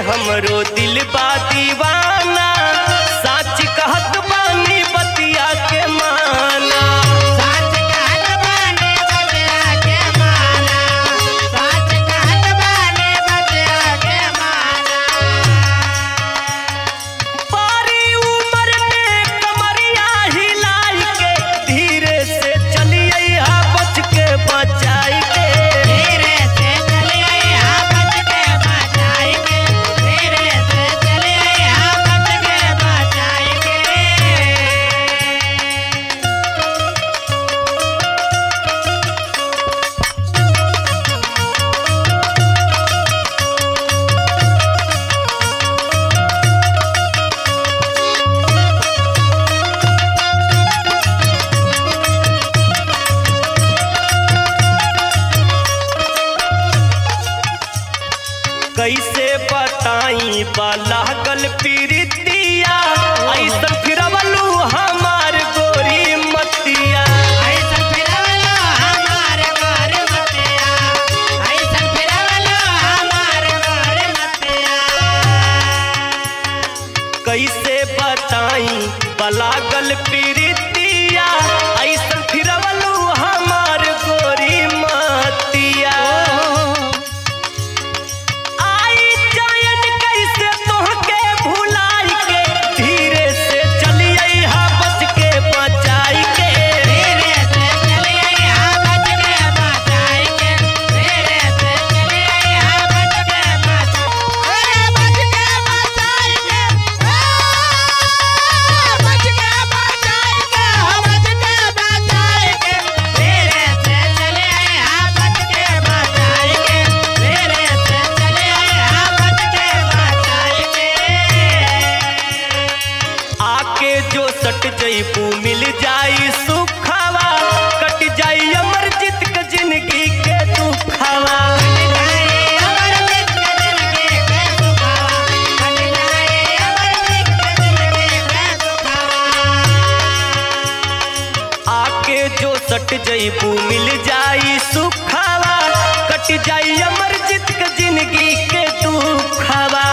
हमरो दिल बा दीवाना, सच कहत बानी बतिया के माना। सच कहत बानी बतिया के माना, सच कहत बानी बतिया के माना। पारी उमर में कमरिया हिलाई के, धीरे से चलिए बच के बचाई के। धीरे से चलिए बच के बचाई के, धीरे से चलिए बच के बचाई के। कैसे बताई बाला गल पीरितिया, ऐसा फिरवलू हमार गोरी मतिया। ऐसन फिरवलो हमार गोर मतिया, ऐसन फिरवलो हमार गोर मतिया। कैसे बताई बाला गल पीरितिया, ऐसा फिरवलू हमार गोरी मतिया। आई जायन कैसे तोहके भुलाई के, धीरे से चलिए बच के बचाई के। धीरे से चलिए बच के बचाई के, धीरे से चलिए बच के बचाई के, बच के बचाई के, बच के बचाई के, बच के बचाई के। धीरे से चलिए बच के बचाई के, धीरे से चलिए बच के बचाई के। आके जो सट जईबू मिल जाई सुखवा, कट जाई अमरजीत के जिंदगी के दुखवा। आके जो सट जईबू मिल जाई सुखवा, कट जाई अमरजीत के जिंदगी के दुखवा।